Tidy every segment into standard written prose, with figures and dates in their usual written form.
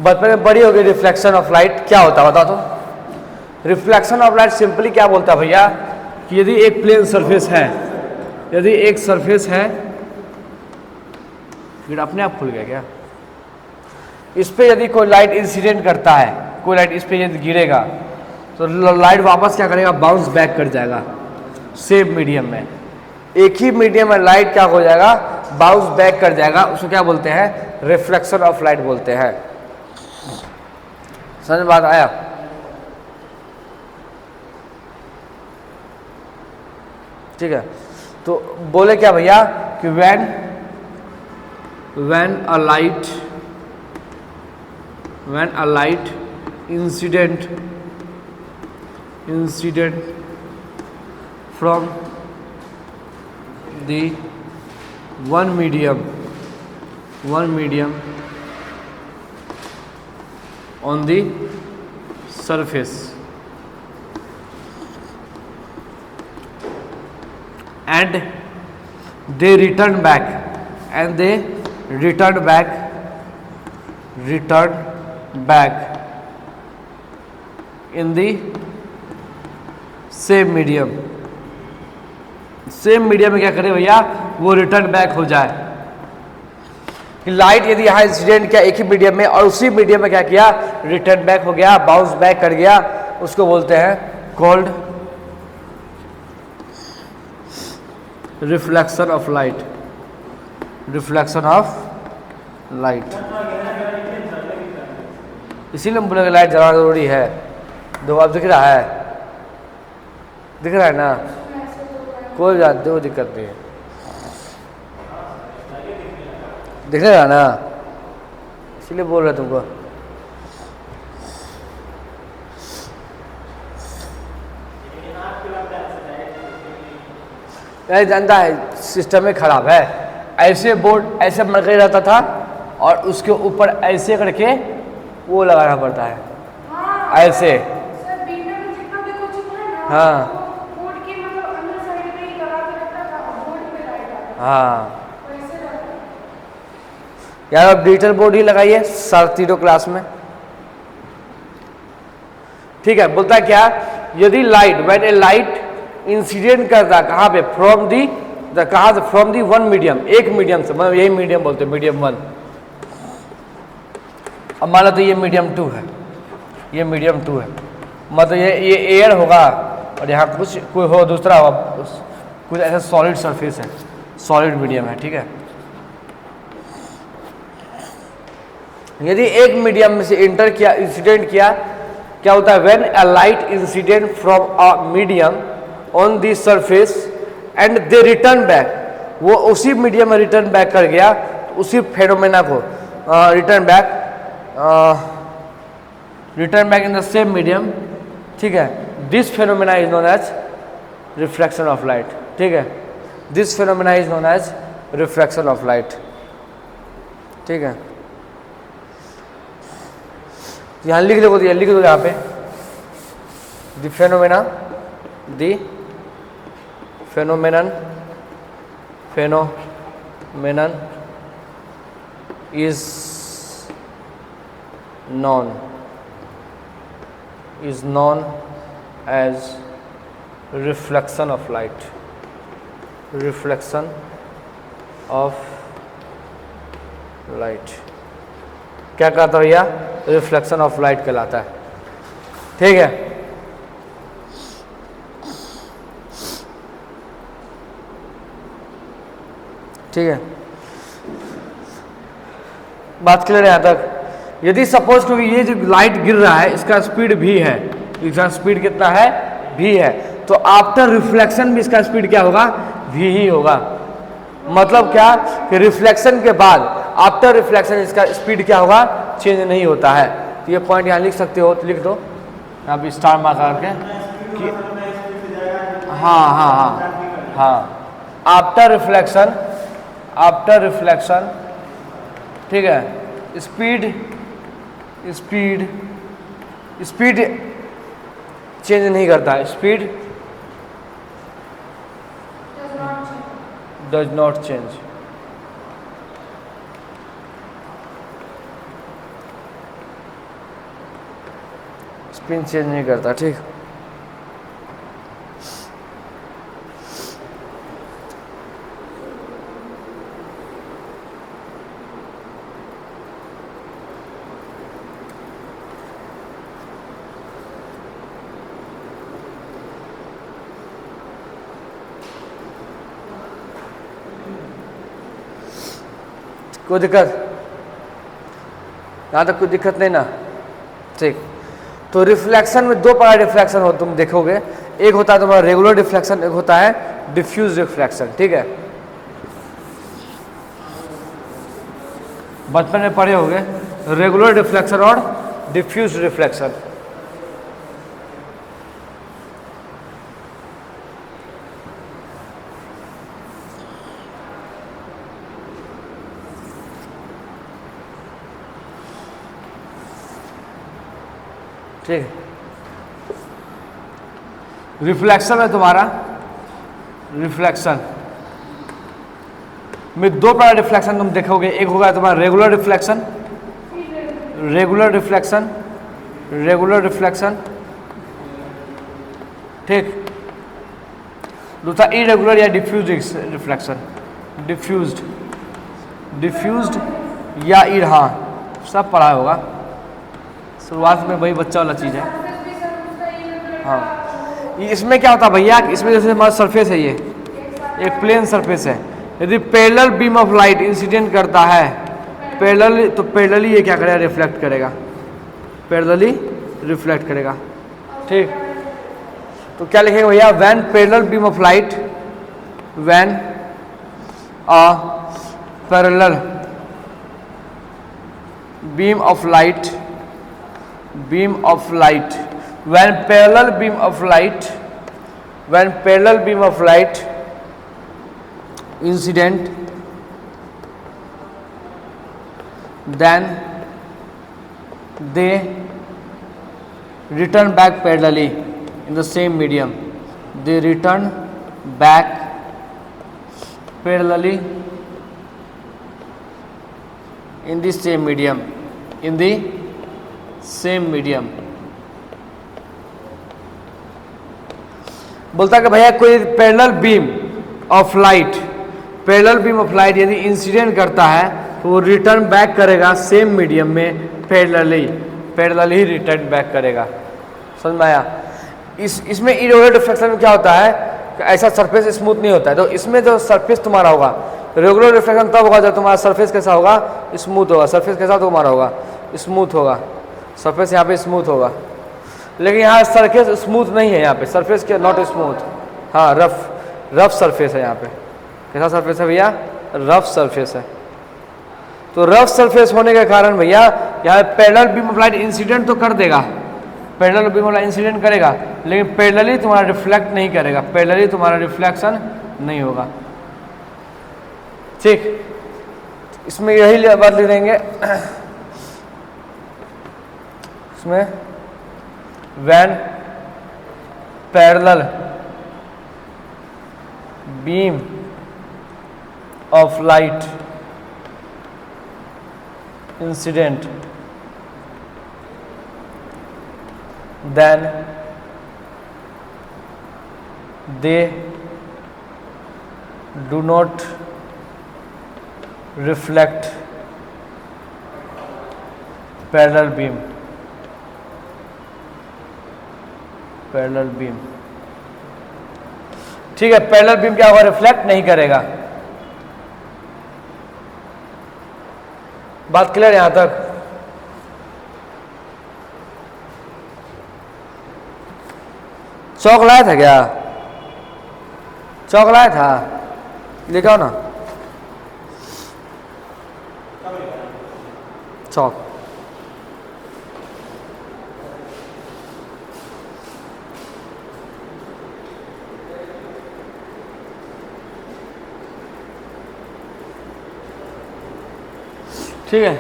बचपन में बड़ी हो गई रिफ्लेक्शन ऑफ लाइट क्या होता है बता तो। रिफ्लेक्शन ऑफ लाइट सिंपली क्या बोलता है भैया कि यदि एक प्लेन सरफेस है, यदि एक सरफेस है, फिर अपने आप खुल गया क्या, इस पे यदि कोई लाइट इंसिडेंट करता है, कोई लाइट इस पे यदि गिरेगा तो लाइट वापस क्या करेगा, बाउंस बैक कर जाएगा सेम मीडियम में। एक ही मीडियम में लाइट क्या हो जाएगा, बाउंस बैक कर जाएगा, उसको क्या बोलते हैं, रिफ्लेक्शन ऑफ लाइट बोलते हैं। समझ में बात आया। ठीक है, तो बोले क्या भैया कि when a light incident from the one medium on the surface and they return back in the same medium में क्या करे भैया, वो रिटर्न बैक हो जाए। कि लाइट यदि यहाँ इंसिडेंट किया एक ही मीडियम में और उसी मीडियम में क्या किया, रिटर्न बैक हो गया, बाउंस बैक कर गया, उसको बोलते हैं कॉल्ड रिफ्लेक्शन ऑफ लाइट। इसीलिए हम बोलेंगे लाइट जलाना जरूरी है। दो आप दिख रहा है ना, कोई जानते हो दिक्कत नहीं है, दिख रहा है ना, इसीलिए बोल रहा तुमको। यार जानता है सिस्टम में खराब है, ऐसे बोर्ड ऐसे मर रहता था और उसके ऊपर ऐसे करके वो लगाना पड़ता है, ऐसे। हाँ हाँ यार, आप डिजिटल बोर्ड ही लगाइए तीनों क्लास में। ठीक है, बोलता है क्या, यदि व्हेन ए लाइट इंसिडेंट करता कहाँ पे, कहाँ से, फ्रॉम दी वन मीडियम, एक मीडियम से, मतलब यही मीडियम बोलते हैं, मीडियम 1। अब मान लो तो ये मीडियम 2 है, ये मीडियम 2 है, मतलब ये एयर होगा और यहाँ कुछ कोई हो दूसरा होगा, कुछ ऐसा सॉलिड सरफेस है, सॉलिड मीडियम है। ठीक है, यदि एक मीडियम में से इंटर किया, इंसिडेंट किया, क्या होता है, when a light incident from a medium on the surface and they return back, वो उसी मीडियम में रिटर्न बैक कर गया, तो उसी फेनोमेना को return back in the same medium. ठीक है, this phenomena is known as reflection of light. ठीक है, this phenomena is known as reflection of light. ठीक है, यहाँ लिख दो, यहाँ पे the phenomenon is known as reflection of light। क्या कहता है भैया, रिफ्लेक्शन ऑफ लाइट कहलाता है। ठीक है, ठीक है, बात क्लियर है यहाँ तक। यदि सपोज क्योंकि ये जो लाइट गिर रहा है इसका स्पीड भी है, इसका स्पीड कितना है, भी है, तो आफ्टर रिफ्लेक्शन भी इसका स्पीड क्या होगा, भी ही होगा। मतलब क्या कि रिफ्लेक्शन के बाद आफ्टर रिफ्लेक्शन इसका स्पीड क्या होगा, चेंज नहीं होता है। तो ये पॉइंट यहाँ लिख सकते हो, तो लिख दो यहाँ पे स्टार मार्क करके कि हाँ, आफ्टर रिफ्लेक्शन, ठीक है, स्पीड चेंज नहीं करता है, speed does not change. Spin change नहीं करता, ठीक। कोई दिक्कत? यहाँ तक कोई दिक्कत नहीं ना, ठीक। तो रिफ्लेक्शन में दो प्रकार रिफ्लेक्शन हो तुम देखोगे, एक होता है तुम्हारा रेगुलर रिफ्लेक्शन, एक होता है डिफ्यूज रिफ्लेक्शन, ठीक है। बचपन में पढ़े होगे रेगुलर रिफ्लेक्शन और डिफ्यूज रिफ्लेक्शन। ठीक है। रिफ्लेक्शन है तुम्हारा, रिफ्लेक्शन में दो प्रकार रिफ्लेक्शन तुम देखोगे, एक होगा तुम्हारा regular reflection, regular reflection, regular reflection, ठीक। दूसरा इरेगुलर या डिफ्यूज रिफ्लेक्शन, डिफ्यूज्ड, डिफ्यूज्ड या हाँ सब पढ़ा होगा, शुरुआत में वही बच्चा वाला चीज़ है। हाँ, इसमें क्या होता है भैया, इसमें जैसे हमारा सरफेस है, ये एक प्लेन सरफेस है, यदि parallel beam of light incident करता है पैरेलली, तो पैरेलली ये क्या करेगा, रिफ्लेक्ट करेगा, पैरेलली रिफ्लेक्ट करेगा, ठीक। तो क्या लिखेगा भैया, when parallel beam of light, when a parallel beam of light, beam of light, when parallel beam of light, when parallel beam of light incident, then they return back parallelly in the same medium, they return back parallelly in the same medium, in the same medium. बोलता कि भैया कोई parallel beam of light, parallel beam of light यदि incident करता है तो वो return back करेगा सेम मीडियम में, पैरेलली, पैरेलली ही रिटर्न बैक करेगा। समझ में आया? इसमें इरेगुलर रिफ्लेक्शन में क्या होता है, ऐसा सरफेस स्मूथ नहीं होता है, तो इसमें जो सरफेस तुम्हारा होगा, रेगुलर रिफ्लेक्शन तब होगा जब तुम्हारा सरफेस कैसा होगा, स्मूथ होगा। सरफेस कैसा तो तुम्हारा होगा, स्मूथ होगा, सरफेस यहाँ पे स्मूथ होगा। लेकिन यहाँ सरफेस स्मूथ नहीं है, यहाँ पे सरफेस के नॉट स्मूथ, हाँ रफ सरफेस है यहाँ पे। कैसा सरफेस है भैया, रफ सरफेस है। तो रफ सरफेस होने के कारण भैया यहाँ parallel beam of light incident तो कर देगा, parallel beam of light incident करेगा, लेकिन पैरेलली तुम्हारा रिफ्लेक्ट नहीं करेगा, पैरेलली तुम्हारा रिफ्लेक्शन नहीं होगा, ठीक। इसमें यही बात लिख देंगे, इसमें when parallel beam of light incident, then they do not reflect parallel beam, parallel beam, ठीक है। पैरेलल बीम क्या होगा, रिफ्लेक्ट नहीं करेगा। बात क्लियर यहां तक? चौक लाया था क्या, चौक लाया था, लेके आओ ना चौक। ठीक है,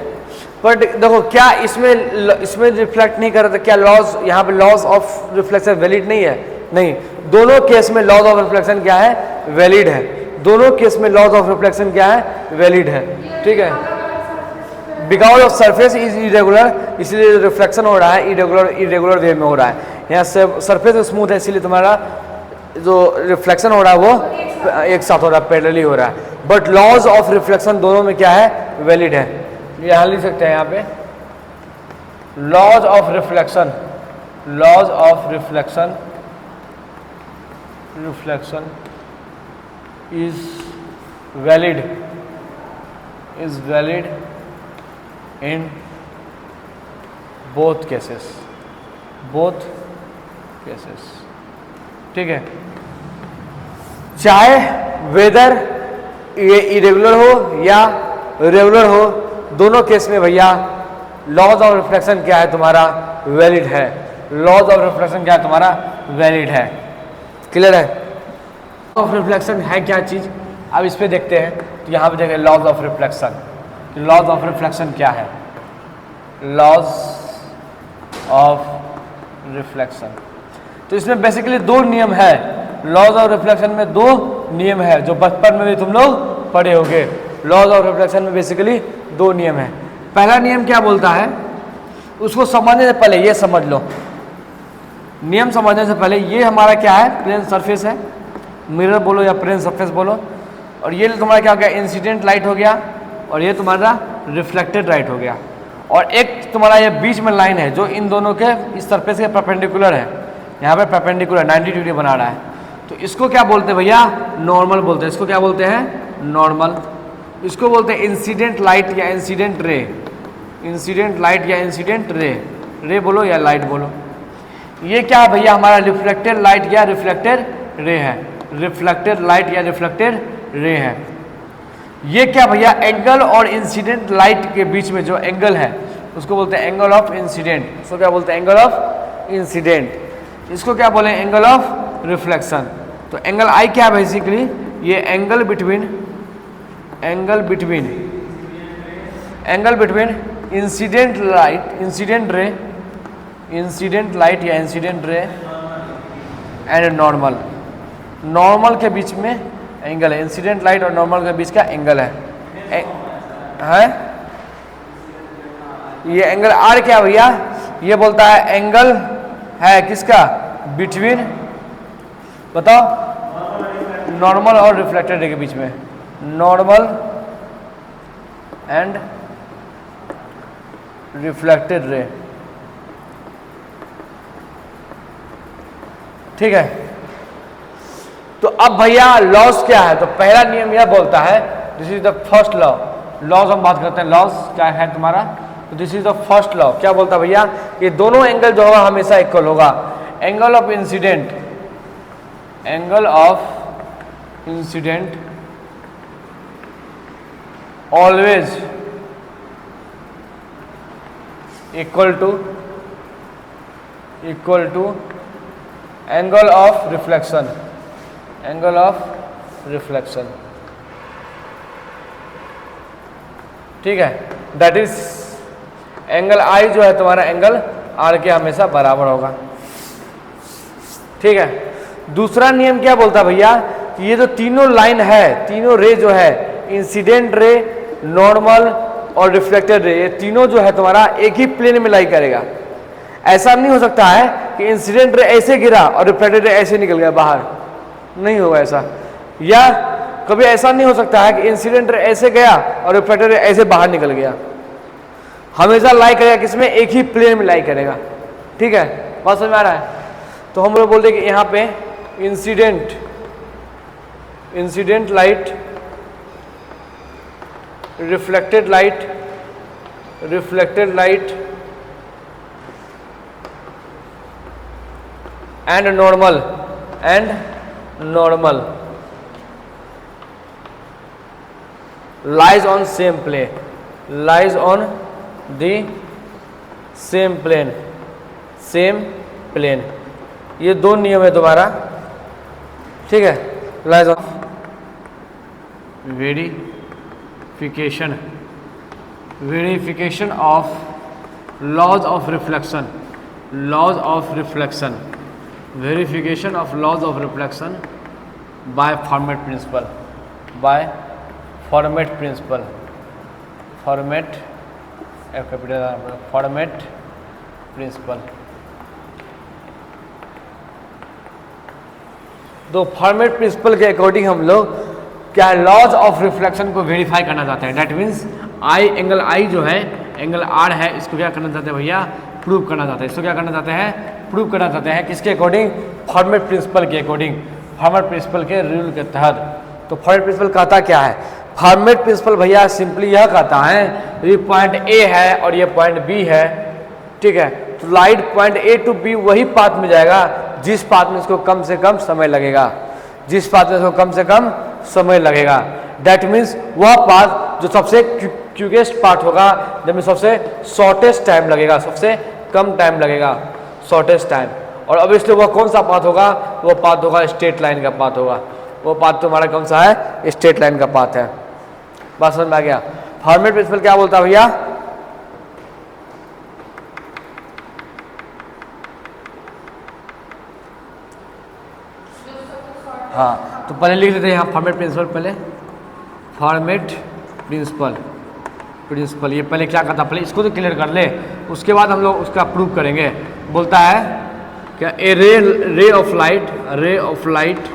बट देखो क्या इसमें रिफ्लेक्ट नहीं कर रहा था, क्या लॉज यहाँ पे लॉज ऑफ रिफ्लेक्शन वैलिड नहीं है? नहीं, दोनों केस में लॉज ऑफ रिफ्लेक्शन क्या है, वैलिड है। दोनों केस में लॉज ऑफ रिफ्लेक्शन क्या है, वैलिड है, ठीक है। Because of surface is irregular, इसलिए रिफ्लेक्शन हो रहा है इरेगुलर वे में हो रहा है। यहाँ से सरफेस स्मूथ है, इसलिए तुम्हारा जो रिफ्लेक्शन हो रहा है वो एक साथ हो रहा है, पैरेलली हो रहा है। बट लॉज ऑफ रिफ्लेक्शन दोनों में क्या है, वैलिड है। यहाँ लिख सकते हैं यहाँ पे laws of reflection, laws of reflection is valid in both cases, ठीक है। चाहे वेदर ये इरेगुलर हो या रेगुलर हो, दोनों केस में भैया लॉज ऑफ रिफ्लेक्शन क्या है तुम्हारा, वैलिड है। लॉज ऑफ रिफ्लेक्शन क्या है तुम्हारा, वैलिड है। क्लियर है। ऑफ रिफ्लेक्शन है क्या चीज, अब इस पे देखते हैं। तो यहाँ पे देखें laws of reflection, laws of reflection क्या है, लॉज ऑफ रिफ्लेक्शन। तो इसमें बेसिकली दो नियम है, लॉज ऑफ रिफ्लेक्शन में दो नियम है जो बचपन में भी तुम लोग पढ़े होंगे। लॉज ऑफ रिफ्लेक्शन में बेसिकली दो नियम है। पहला नियम क्या बोलता है, उसको समझने से पहले ये समझ लो, नियम समझने से पहले ये हमारा क्या है, प्लेन सरफेस है, मिरर बोलो या प्लेन सरफेस बोलो, और ये तुम्हारा क्या हो गया, इंसिडेंट लाइट हो गया, और ये तुम्हारा रिफ्लेक्टेड लाइट हो गया। और एक तुम्हारा ये बीच में लाइन है जो इन दोनों के इस सरफेस के परपेंडिकुलर है, यहाँ पे परपेंडिकुलर 90 डिग्री बना रहा है। तो इसको क्या बोलते हैं भैया, नॉर्मल बोलते हैं। इसको क्या बोलते हैं, नॉर्मल। इसको बोलते हैं इंसिडेंट लाइट या इंसिडेंट रे, इंसिडेंट लाइट या इंसिडेंट रे, रे बोलो या लाइट बोलो। ये क्या है भैया, हमारा रिफ्लेक्टेड लाइट या रिफ्लेक्टेड रे है, रिफ्लेक्टेड लाइट या रिफ्लेक्टेड रे है। ये क्या भैया, एंगल और इंसिडेंट लाइट के बीच में जो एंगल है उसको बोलते हैं एंगल ऑफ इंसिडेंट। इसको क्या बोलते हैं, एंगल ऑफ इंसिडेंट। इसको क्या बोले, एंगल ऑफ रिफ्लेक्शन। तो एंगल आई क्या है बेसिकली, ये angle between incident light, incident light या incident ray and normal, normal के बीच में एंगल है। इंसिडेंट लाइट और नॉर्मल के बीच का एंगल है, ये एंगल आर क्या भैया, ये बोलता है एंगल है किसका, बिटवीन, बताओ, नॉर्मल और रिफ्लेक्टेड रे के बीच में, नॉर्मल एंड रिफ्लेक्टेड रे, ठीक है। तो अब भैया लॉज क्या है, तो पहला नियम यह बोलता है, this is the first law. Laws हम बात करते हैं, लॉज क्या है तुम्हारा, तो this is the first law. क्या बोलता है भैया, ये दोनों एंगल जो होगा हमेशा इक्वल होगा। Angle of incidence, angle of incidence always equal to angle of reflection, angle of reflection, ठीक है। दैट इज एंगल आई जो है तुम्हारा एंगल आर के हमेशा बराबर होगा, ठीक है। दूसरा नियम क्या बोलता है भैया, कि ये जो तीनों लाइन है, तीनों रे जो है, इंसिडेंट रे, नॉर्मल और रिफ्लेक्टेड रे, ये तीनों जो है तुम्हारा एक ही प्लेन में लाई करेगा। ऐसा नहीं हो सकता है कि इंसिडेंट रे ऐसे गिरा और रिफ्लेक्टेड रे ऐसे निकल गया बाहर, नहीं होगा ऐसा। या कभी ऐसा नहीं हो सकता है कि इंसिडेंट रे ऐसे गया और रिफ्लेक्टेड रे ऐसे बाहर निकल गया। हमेशा लाई करेगा किसमें, एक ही प्लेन में लाई करेगा, ठीक है। बात समझ में आ रहा है। तो हम लोग बोलते हैं कि यहाँ पे incident light, reflected light and normal lies on same plane, ये दो नियम है तुम्हारा, ठीक है। Lies of verification of laws of reflection, verification of laws of reflection by Fermat principle, F capital R, Fermat principle. तो फॉर्मेट प्रिंसिपल के according हम लोग क्या लॉज ऑफ रिफ्लेक्शन को वेरीफाई करना चाहते हैं। That means I, angle I जो है, एंगल आर है, इसको क्या करना चाहते हैं भैया, प्रूव करना चाहते हैं। इसको क्या करना चाहते हैं, प्रूव करना चाहते हैं। किसके अकॉर्डिंग, फॉर्मेट प्रिंसिपल के अकॉर्डिंग, फॉर्मेट प्रिंसिपल के रूल के तहत। तो फॉर्मेट प्रिंसिपल कहता क्या है, फॉर्मेट प्रिंसिपल भैया सिंपली यह कहता है, ये पॉइंट ए है और ये पॉइंट बी है, ठीक है, तो light point A to B वही पाथ में जाएगा जिस पाथ में इसको कम से कम समय लगेगा, जिस पाथ में इसको कम से कम समय लगेगा। दैट मीन्स वह पाथ जो सबसे क्विकेस्ट पाथ होगा, जब सबसे शॉर्टेस्ट टाइम लगेगा, सबसे कम टाइम लगेगा, शॉर्टेस्ट टाइम। और अब इसलिए वह कौन सा पाथ होगा, वो पाथ होगा स्ट्रेट लाइन का पाथ होगा। वो पाथ तुम्हारा कौन सा है, स्ट्रेट लाइन का पाथ है। बात समझ में आ गया। फॉर्मेट प्रिंसिपल क्या बोलता है भैया, हाँ, तो पहले लिख देते हैं यहाँ फॉर्मेट प्रिंसिपल। पहले फॉर्मेट प्रिंसिपल, प्रिंसिपल ये पहले क्या कहता, पहले इसको तो क्लियर कर ले, उसके बाद हम लोग उसका प्रूव करेंगे। बोलता है क्या, a ray of light, ray of light,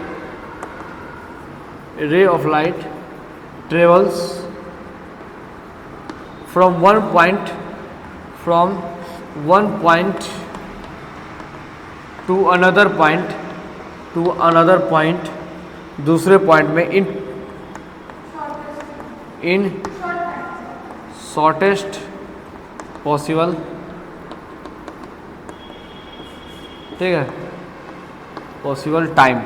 ray of light travels from one point to another point, दूसरे पॉइंट में इन शॉर्टेस्ट पॉसिबल, ठीक है, पॉसिबल टाइम,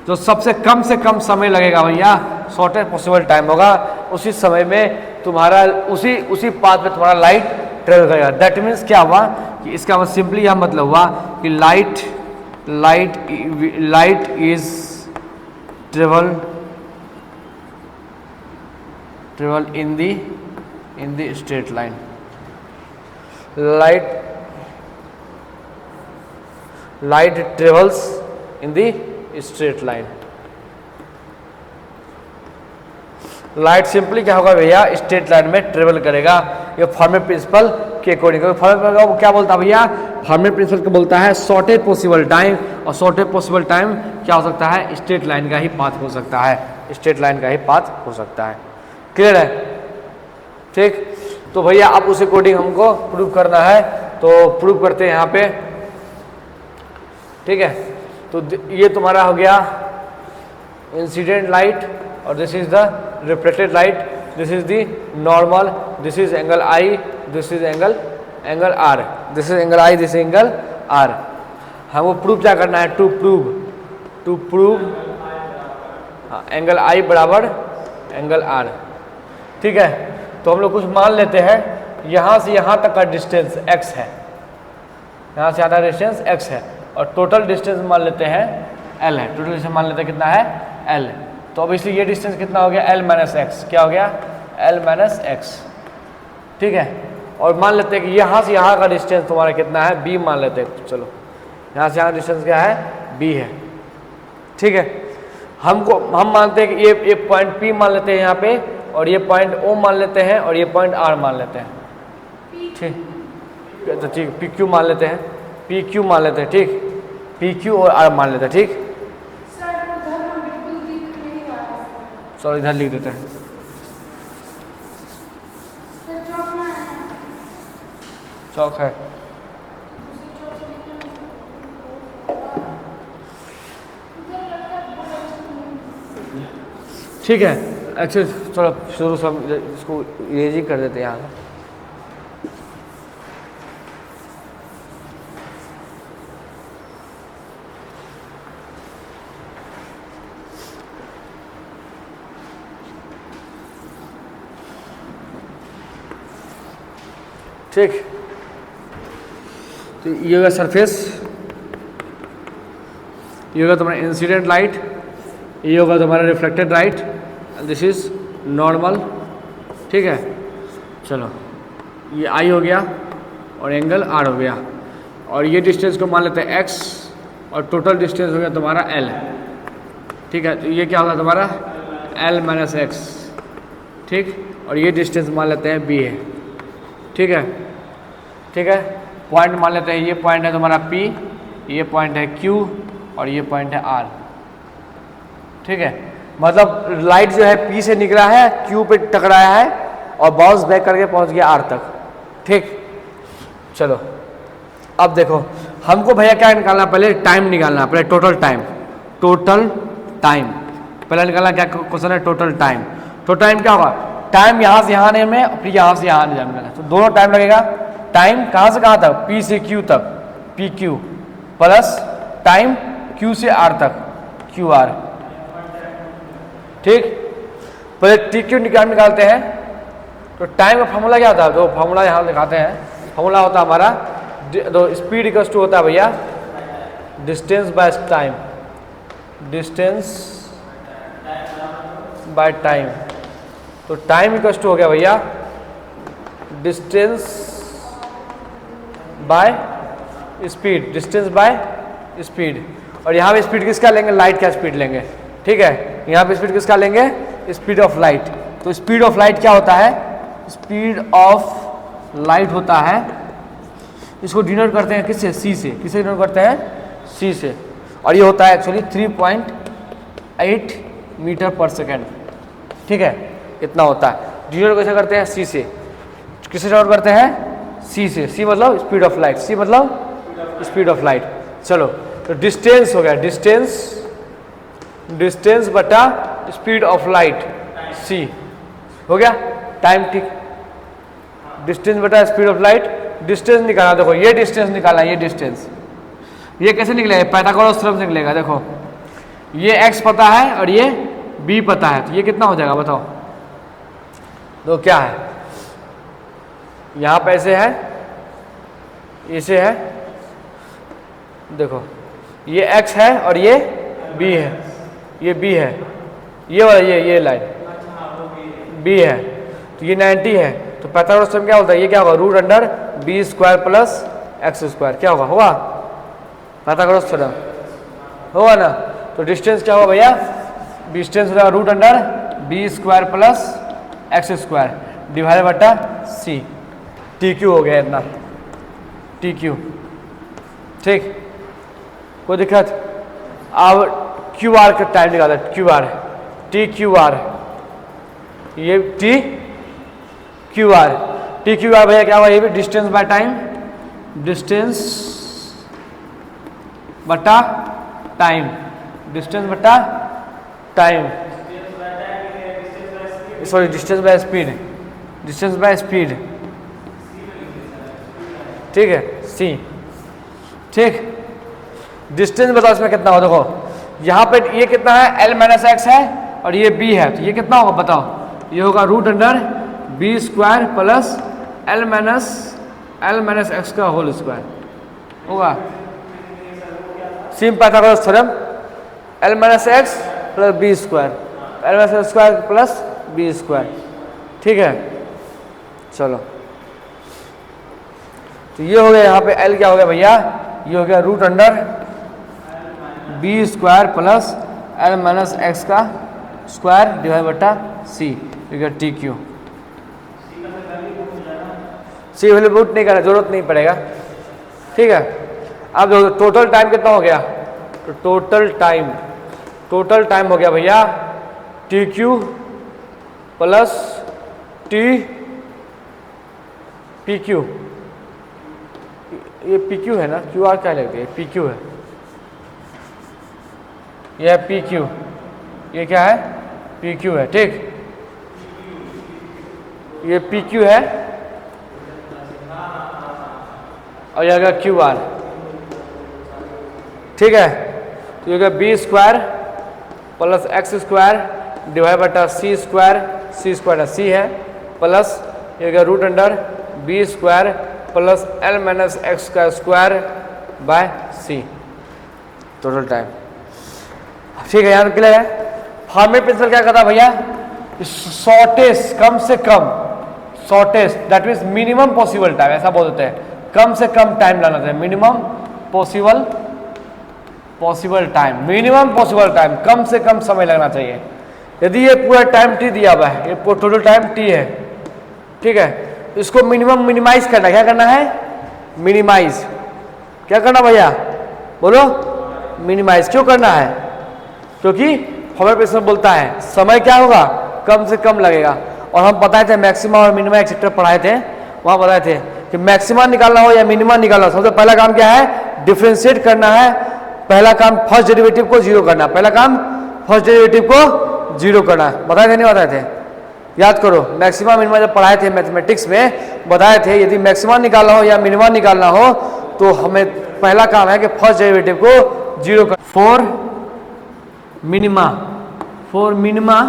जो सबसे कम से कम समय लगेगा भैया, शॉर्टेस्ट पॉसिबल टाइम होगा, उसी समय में तुम्हारा उसी पाथ पे तुम्हारा लाइट ट्रेवल करेगा। दैट मीन्स क्या हुआ कि इसका सिंपली यह मतलब हुआ कि light is travel in the straight line. Light travels in the straight line. Light simply क्या होगा भैया, स्ट्रेट लाइन में ट्रेवल करेगा। ये फॉर्मेट प्रिंसिपल के अकॉर्डिंग। फॉर्मेट क्या बोलता है भैया, फॉर्मेट प्रिंसिपल को बोलता है शॉर्टेस्ट पॉसिबल टाइम, और शॉर्टेस्ट पॉसिबल टाइम क्या हो सकता है, स्ट्रेट लाइन का ही पाथ हो सकता है, स्ट्रेट लाइन का ही पाथ हो सकता है। क्लियर है, ठीक। तो भैया अब उस अकॉर्डिंग हमको प्रूव करना है, तो प्रूव करते हैं यहाँ पे, ठीक है। तो ये तुम्हारा हो गया इंसिडेंट लाइट, और this is the reflected light, this is the normal, this is angle I, this is angle R, this is angle I, this is angle R. हमको प्रूव क्या करना है, टू प्रूव एंगल आई बराबर angle are, ठीक है। तो हम लोग कुछ मान लेते हैं, यहाँ से यहाँ तक का डिस्टेंस x है, यहाँ से यहाँ तक डिस्टेंस x है, और टोटल डिस्टेंस मान लेते हैं l है, टोटल डिस्टेंस मान लेते हैं कितना है, l। तो अब इसलिए ये डिस्टेंस कितना हो गया, l माइनस एक्स, क्या हो गया, l माइनस एक्स, ठीक है। और मान लेते हैं कि यहाँ से यहाँ का डिस्टेंस तुम्हारा कितना है, b मान लेते हैं। चलो यहाँ से यहाँ डिस्टेंस क्या है, b है, ठीक है। हम मानते हैं कि ये पॉइंट P मान लेते हैं यहाँ पे, और ये पॉइंट O मान लेते हैं, और ये पॉइंट R मान लेते हैं, ठीक। तो ठीक PQ मान लेते हैं, PQ मान लेते हैं, ठीक, PQ और R मान लेते हैं, ठीक। सॉरी इधर लिख देते हैं, चौक है, ठीक है। अच्छा चलो शुरू से हम इसको इरेज कर देते हैं यहाँ, ठीक। तो ये होगा सरफेस, ये होगा तुम्हारा इंसिडेंट लाइट, ये होगा तुम्हारा reflected light, this is normal, ठीक है। चलो ये आई हो गया और एंगल आर हो गया, और ये डिस्टेंस को मान लेते हैं x, और टोटल डिस्टेंस हो गया तुम्हारा l, ठीक है। तो ये क्या होगा तुम्हारा l माइनस एक्स, ठीक। और ये डिस्टेंस मान लेते हैं b है, ठीक है, ठीक है। पॉइंट मान लेते हैं, ये पॉइंट है तुम्हारा P, ये पॉइंट है Q और ये पॉइंट है R। ठीक है, मतलब लाइट जो है P से निकला है, Q पे टकराया है और बाउंस बैक करके पहुंच गया R तक। ठीक, चलो अब देखो हमको भैया क्या निकालना, पहले टाइम निकालना, पहले टोटल टाइम। टोटल टाइम पहले निकालना, क्या क्वेश्चन है, टोटल टाइम। टोटल टाइम क्या होगा, टाइम यहाँ से यहाँ आने में और फिर यहाँ से यहाँ आने जाने में, तो दोनों टाइम लगेगा। टाइम कहाँ से कहाँ तक, P से Q तक, PQ प्लस टाइम Q से R तक, QR। ठीक, पहले TQ निकालते हैं। तो टाइम का फॉर्मूला क्या होता है, तो फॉर्मूला यहाँ दिखाते हैं। फॉर्मूला होता है हमारा, तो स्पीड इक्वल्स टू होता है भैया distance by time, distance by time. तो टाइम इक्वल्स टू हो गया भैया distance by speed, distance by speed. और यहाँ पे स्पीड किसका लेंगे, लाइट का स्पीड लेंगे। ठीक है, यहाँ पे स्पीड किसका लेंगे, स्पीड ऑफ लाइट। तो स्पीड ऑफ लाइट क्या होता है, स्पीड ऑफ लाइट होता है, इसको डिनोट करते हैं किससे, C से। किससे डिनोट करते हैं, C से। और ये होता है एक्चुअली 3.8 मीटर पर सेकेंड। ठीक है, इतना होता है। डिनोट कैसे करते हैं, C से। किससे डिनोट करते हैं, C से। C मतलब स्पीड ऑफ लाइट, C मतलब स्पीड ऑफ लाइट। चलो, तो डिस्टेंस हो गया, डिस्टेंस बटा स्पीड ऑफ लाइट C हो गया। टाइम, ठीक, डिस्टेंस बटा स्पीड ऑफ लाइट। डिस्टेंस निकालना, देखो ये डिस्टेंस निकालना, ये डिस्टेंस, ये कैसे निकलेगा, पाइथागोरस थ्योरम से निकलेगा। देखो ये x पता है और ये b पता है, तो ये कितना हो जाएगा बताओ। तो क्या है, यहाँ पे ऐसे है, ऐसे है, देखो ये x है और ये b है, ये b है, ये वाला ये लाइन b है, तो ये 90 है। तो पाइथागोरस थ्योरम क्या होता है, ये क्या होगा, root under b square plus x square. क्या होगा, होगा पाइथागोरस थ्योरम, होगा ना। तो डिस्टेंस क्या होगा भैया, डिस्टेंस होगा root under b square plus x square divide बटा c। TQ हो गया इतना, TQ। ठीक, कोई दिक्कत। अब QR का टाइम निकाला, QR, TQR, ये TQR भैया क्या हुआ, ये भी डिस्टेंस बाय टाइम, डिस्टेंस बटा टाइम, डिस्टेंस बटा time, sorry distance by speed, distance by speed. ठीक है, C। ठीक, डिस्टेंस बताओ इसमें कितना हो, देखो यहाँ पे ये कितना है, L माइनस एक्स है और ये B है, तो ये कितना होगा बताओ, ये होगा root under b square plus L minus x का होल स्क्वायर होगा। Simple Pythagoras theorem, L minus X plus b square, L minus X square plus b square. ठीक है, चलो, तो ये हो गया, यहाँ पे L क्या हो गया भैया, ये हो गया root under b square plus L minus x का स्क्वायर डिवाइड बटा C, TQ। C value put नहीं करना, जरूरत नहीं पड़ेगा। ठीक है, अब देखो टोटल टाइम कितना हो गया, तो टोटल टाइम हो गया भैया TQ प्लस PQ। ये PQ है ना, QR क्या लगती है, PQ है, यह PQ, ये क्या है, PQ है। ठीक, ये PQ है और यह गया QR। ठीक है, तो ये गया b square plus x square divide बटा C स्क्वायर C है, प्लस ये गया root under b square plus L minus x का square by C, total time. ठीक है, यहाँ क्लियर है। फॉर्मेट प्रिंसिपल क्या कहता है भैया, शॉर्टेस्ट, कम से कम, shortest that means minimum possible time, ऐसा बोलते हैं, कम से कम टाइम लाना चाहिए, minimum possible time, minimum possible time, कम से कम समय लगना चाहिए। यदि ये पूरा टाइम T दिया हुआ है, ये टोटल टाइम T है, ठीक है, इसको मिनिमम मिनिमाइज करना, क्या करना है? मिनिमाइज। क्या करना भैया बोलो? मिनिमाइज। क्यों करना है? क्योंकि फॉर्मूला प्रश्न बोलता है समय क्या होगा? कम से कम लगेगा। और हम बताए थे मैक्सिमा और मिनिमा एक्सेट्रा पढ़ाए थे, वहां बताए थे कि मैक्सिमा निकालना हो या मिनिमा निकालना हो, सबसे पहला काम क्या है? डिफरेंशिएट करना है। पहला काम फर्स्ट डेरिवेटिव को जीरो करना, पहला काम फर्स्ट डेरिवेटिव को जीरो करना। बताए थे नहीं बताए थे? याद करो, मैक्सिमा मिनिमा जब पढ़ाए थे मैथमेटिक्स में, बताए थे यदि मैक्सिमा निकालना हो या मिनिमा निकालना हो तो हमें पहला काम है कि फर्स्ट डेरिवेटिव को जीरो कर। फॉर मिनिमा,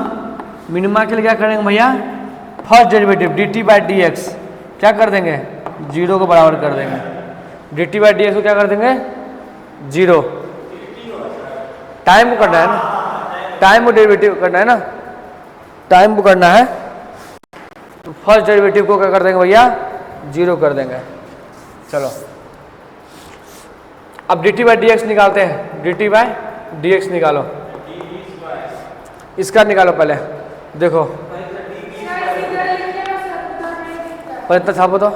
मिनिमा के लिए क्या करेंगे भैया? First derivative dt by D X क्या कर देंगे? जीरो को बराबर कर देंगे। dt बाई डी एक्स को क्या कर देंगे? जीरो। टाइम को करना है ना, टाइम को डेरिवेटिव करना है ना, टाइम को करना है तो फर्स्ट डेरिवेटिव को क्या कर देंगे भैया? जीरो कर देंगे। चलो अब dt बाई डी एक्स निकालते हैं। dt बाई डी एक्स निकालो, इसका निकालो पहले। देखो पर इतना छापो तो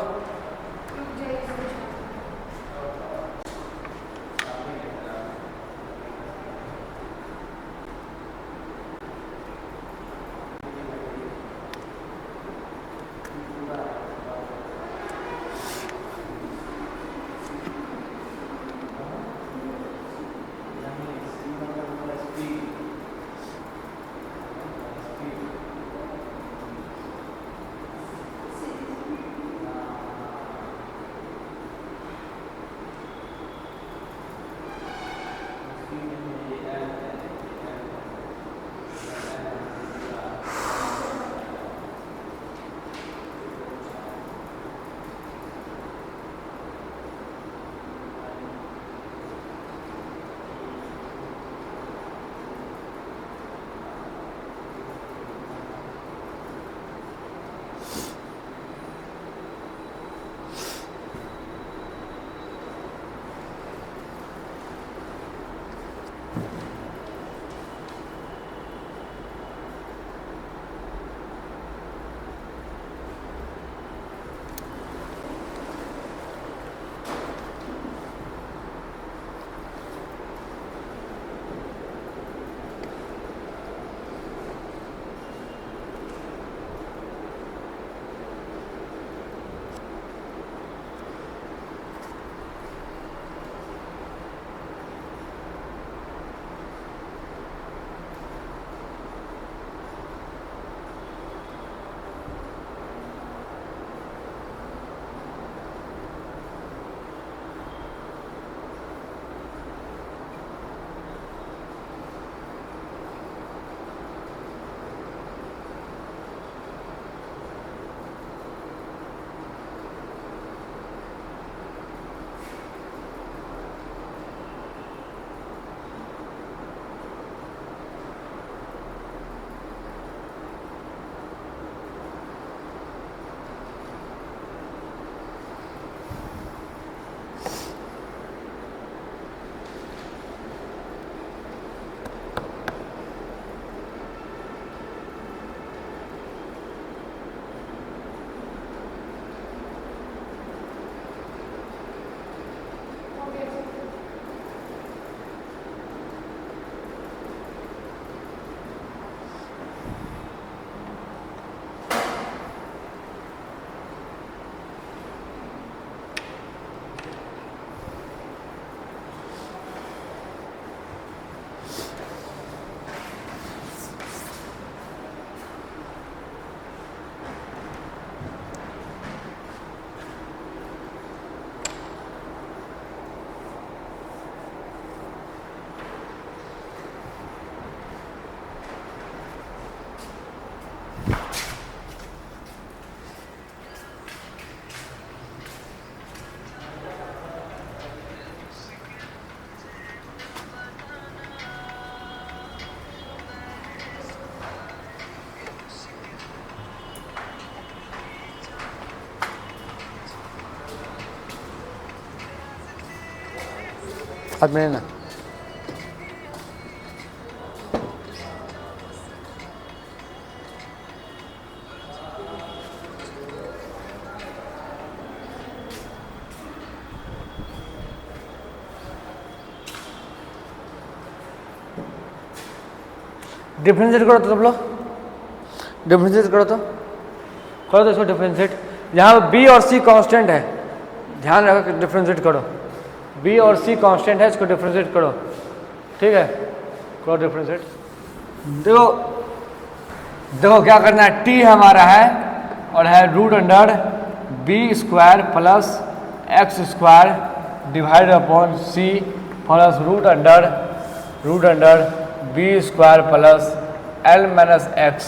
हाथ में ना डिफ्रेंशिएट करो तो तुम लोग, डिफ्रेंशिएट करो तो इसको डिफ्रेंशिएट। यहाँ बी और सी कांस्टेंट है, ध्यान रखो कि डिफ्रेंशिएट करो। बी और सी कांस्टेंट है, इसको डिफ्रेंशिएट करो, ठीक है, करो डिफ्रेंशिएट। देखो देखो क्या करना है, टी हमारा है और है root under B square plus x square divide upon C plus root under B square plus L minus X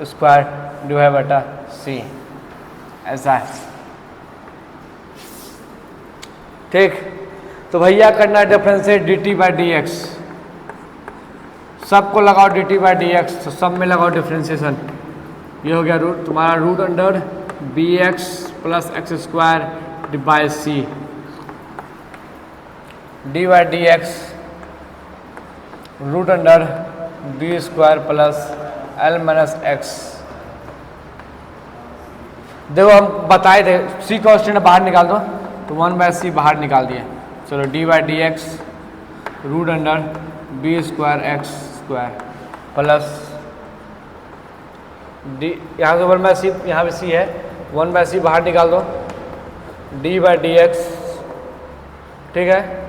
square divide बटा सी, ऐसा है, ठीक। तो भैया करना है differentiate D T by D X, सबको लगाओ D T by D X, तो सब में लगाओ डिफ्रेंशिएशन। ये हो गया रूट तुम्हारा root under B X plus x square by C D by D X root under B square plus L minus X. देखो हम बताए थे सी कांस्टेंट बाहर निकाल दो, तो 1/c बाहर निकाल दिए। चलो D by D X root under B square X square plus D, यहाँ से 1/c, यहाँ पे c है, 1/c बाहर निकाल दो, डी बाई डी एक्स, ठीक है,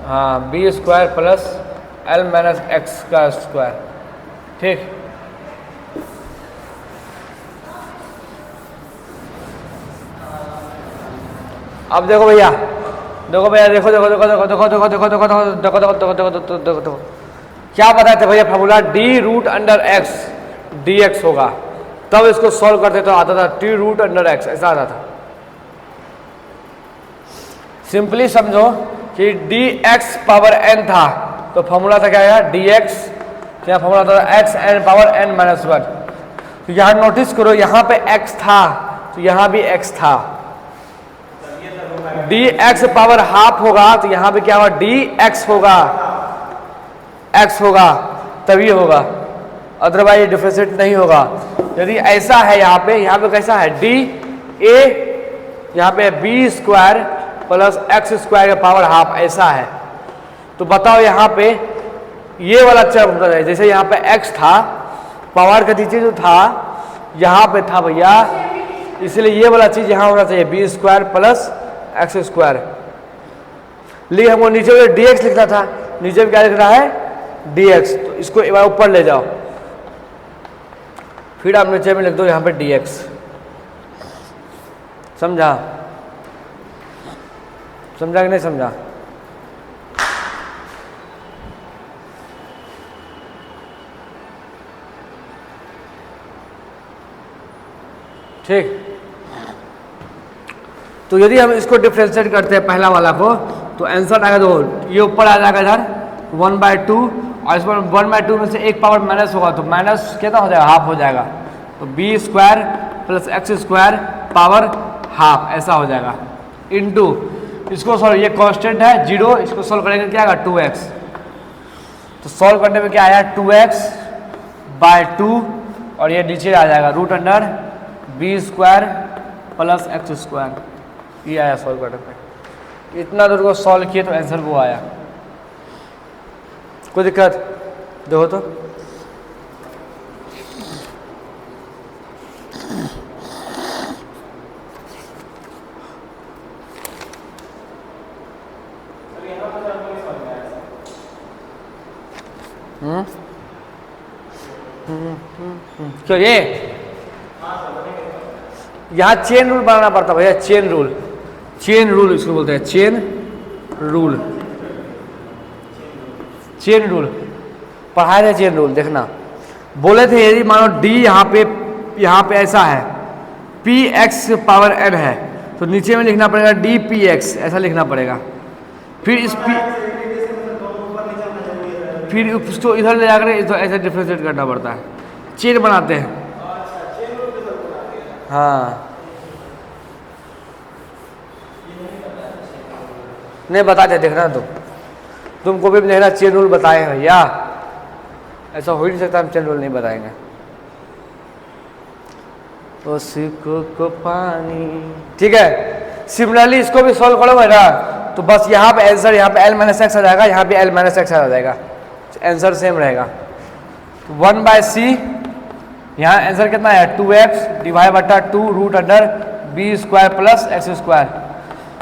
हाँ, B square plus L minus x का स्क्वायर, ठीक। अब देखो भैया, देखो भैया, देखो देखो देखो देखो देखो देखो देखो देखो देखो देखो देखो देखो देखो देखो देखो देखो क्या बताए थे भैया formula, D root under X D X होगा, तब इसको सॉल्व करते तो आता था टी रूट अंडर एक्स, ऐसा आता था। सिंपली समझो कि डी एक्स पावर एन था, तो फॉर्मूला था क्या आया, डी एक्स, क्या फॉर्मूला था, X N power N minus one. तो यहाँ नोटिस करो, यहाँ पे एक्स था तो यहाँ भी एक्स था, डी एक्स पावर हाफ होगा तो यहाँ पे क्या होगा, डी एक्स होगा, एक्स होगा तभी होगा, अदरवाइज डिफरेंशिएट नहीं होगा। यदि ऐसा है यहाँ पे कैसा है, डी ए, यहाँ पे B square plus x square का पावर हाफ, ऐसा है। तो बताओ यहाँ पे ये वाला चीज है, जैसे यहाँ पे एक्स था, पावर का नीचे जो था यहाँ पे था भैया, इसलिए ये वाला चीज यहाँ होना चाहिए, B square plus x square. लेकिन हमको नीचे डी एक्स लिखना था, नीचे क्या लिख रहा है, डी एक्स, तो इसको एक बार ऊपर ले जाओ, फिर आप नीचे में लिख दो यहाँ पे डी एक्स, समझा, समझा कि नहीं समझा? ठीक। तो यदि हम इसको डिफ्रेंशिएट करते हैं पहला वाला को, तो आंसर आएगा, दो ये ऊपर आ जाएगा इधर 1/2, और इसमें 1/2 में से एक पावर माइनस होगा, तो माइनस कितना हो जाएगा, हाफ हो जाएगा, तो B square plus x square power half, ऐसा हो जाएगा, इनटू इसको सॉल्व, ये कांस्टेंट है 0, इसको सॉल्व करेंगे क्या आएगा, 2x। तो सॉल्व करने में क्या आया, 2x/2, और ये नीचे आ जाएगा root under B square plus x square, ये आया सॉल्व करने पे। इतना दूर को सॉल्व किए तो आंसर वो आया। कोई दिक्कत देखो तो, क्यों ये यहाँ चेन रूल बनाना पड़ता भैया, चेन रूल, चेन रूल इसको बोलते हैं, चेन रूल, चेन रूल पढ़ाए थे, चेन रूल देखना बोले थे। यदि मानो डी यहाँ पे ऐसा है, पी एक्स पावर एन है, तो नीचे में लिखना पड़ेगा डी पी एक्स, ऐसा लिखना पड़ेगा। फिर इस पी, फिर उसको इधर ले जाकर ऐसे डिफ्रेंशिएट करना पड़ता है, चेन बनाते हैं। हाँ नहीं बताते, देखना तुमको भी देखना, चेन रूल बताए हैं भैया, ऐसा हो ही नहीं सकता हम चेन रूल नहीं बताएंगे। तो सिक्को को पानी, ठीक है। सिमिलरली इसको भी सॉल्व करो ना, तो बस यहाँ पे आंसर, यहाँ पे एल माइनस एक्स आ जाएगा, यहाँ पे एल माइनस एक्स आ जाएगा, आंसर सेम रहेगा। 1/c, यहाँ आंसर कितना है 2x डिवाइड बटा 2 root under B square plus x square.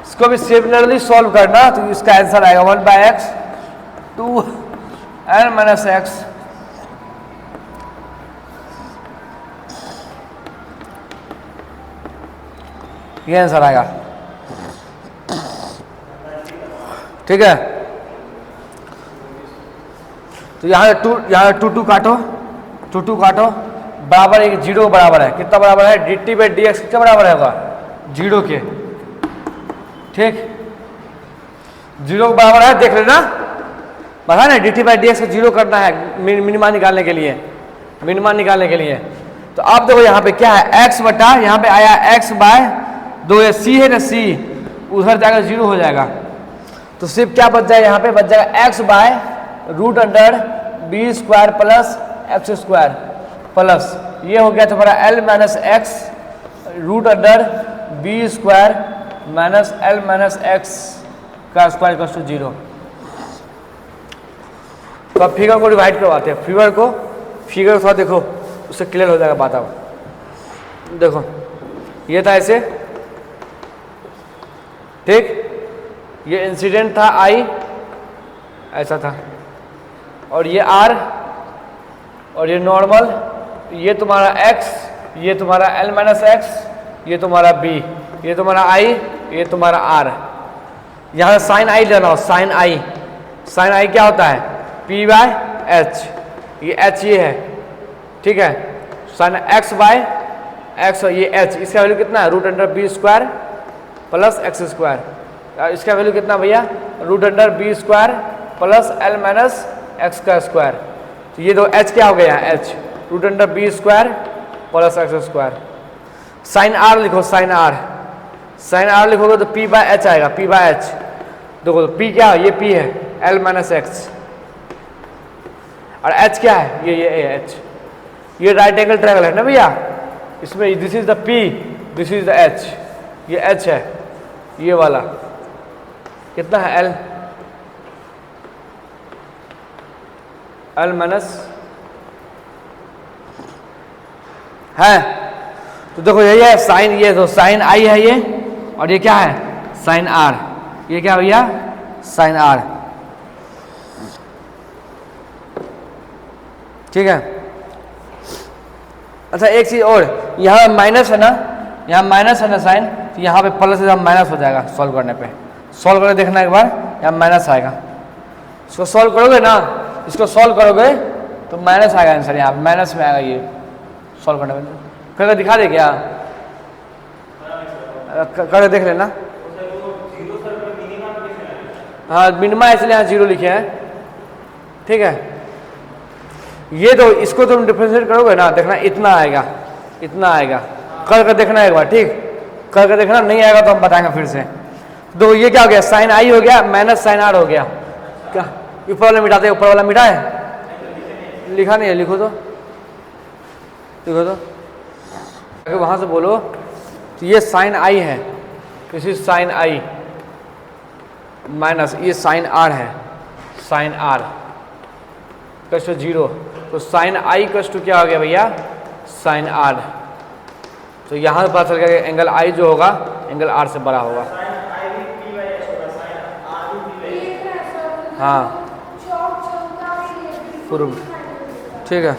इसको भी सिमिलरली सॉल्व करना, तो इसका आंसर आएगा 1/x 2n माइनस एक्स, ये आंसर आएगा। ठीक है, तो यहाँ टू काटो, टू काटो, बराबर एक जीरो बराबर है, कितना बराबर है dt बाई डी एक्स कितना बराबर होगा जीरो के। ठीक, जीरो के बराबर है, देख लेना, पता ना dt बाई डी एक्स को जीरो करना है मिनिमा निकालने के लिए, मिनिमा निकालने के लिए। तो आप देखो यहाँ पे क्या है x बटा, यहाँ पे आया x बाय 2, ये c है ना, c उधर जाकर जीरो हो जाएगा, तो सिर्फ क्या बच जाएगा, यहाँ पे बच जाएगा x by root under B square plus x square plus ये हो गया तुम्हारा l minus X root under B square minus l minus x का स्क्वायर इक्वल्स टू 0। तो अब फिगर को डिवाइड करवाते हैं, फिगर थोड़ा देखो, उससे क्लियर हो जाएगा बात। अब देखो ये था ऐसे, ठीक, ये इंसिडेंट था I, ऐसा था, और ये R, और ये नॉर्मल, ये तुम्हारा x, ये तुम्हारा l माइनस एक्स, ये तुम्हारा b, ये तुम्हारा I, ये तुम्हारा R। यहाँ साइन I लेना हो, साइन I क्या होता है p बाय एच, ये h ये है, ठीक है, साइन x बाय एक्स, ये h, इसका वैल्यू कितना है root under B square plus x square, इसका वैल्यू कितना भैया root under B square plus l minus x का स्क्वायर। तो ये दो h क्या हो गया h root under B square plus x square. Sine r लिखो, साइन r लिखोगे तो p बाय h आएगा, p बाय h। देखो तो p क्या है, ये p है l माइनस एक्स, और h क्या है ये h, ये राइट एंगल ट्रायंगल है ना भैया, इसमें this is the p, this is the h, ये h है, ये वाला कितना है l माइनस है। तो देखो यही है साइन, ये तो साइन I है ये, और ये क्या है साइन R, ये क्या भैया साइन R। ठीक है, अच्छा एक चीज और, यहाँ माइनस है ना, यहाँ माइनस है ना साइन, तो यहाँ पे प्लस से माइनस हो जाएगा सॉल्व करने पे, सॉल्व करके देखना एक बार, यहाँ माइनस आएगा, इसको सॉल्व करोगे ना, इसको सॉल्व करोगे तो माइनस आएगा आंसर, यहाँ माइनस में आएगा ये सॉल्व करने में। करके दिखा दे क्या, करके देख लेना। हाँ मिनिमा इसलिए यहाँ जीरो लिखे हैं, ठीक है। ये तो इसको तुम डिफरेंशिएट करोगे ना, देखना इतना आएगा, इतना आएगा, करके देखना एक बार, ठीक, करके देखना, नहीं आएगा तो हम बताएंगे फिर से। तो ये क्या हो गया साइन I हो गया माइनस साइन R हो गया, क्या ऊपर वाला मिटाते हैं, ऊपर वाला मिटा है, लिखा नहीं है, लिखो तो, लिखो तो, अगर वहां से बोलो तो ये साइन I है, किसी साइन I माइनस ये साइन R है, साइन R कस टू 0, तो साइन I कस टू क्या हो गया भैया साइन R। तो यहाँ से पता चल गया एंगल I जो होगा एंगल R से बड़ा होगा। हाँ पूर्व, ठीक है।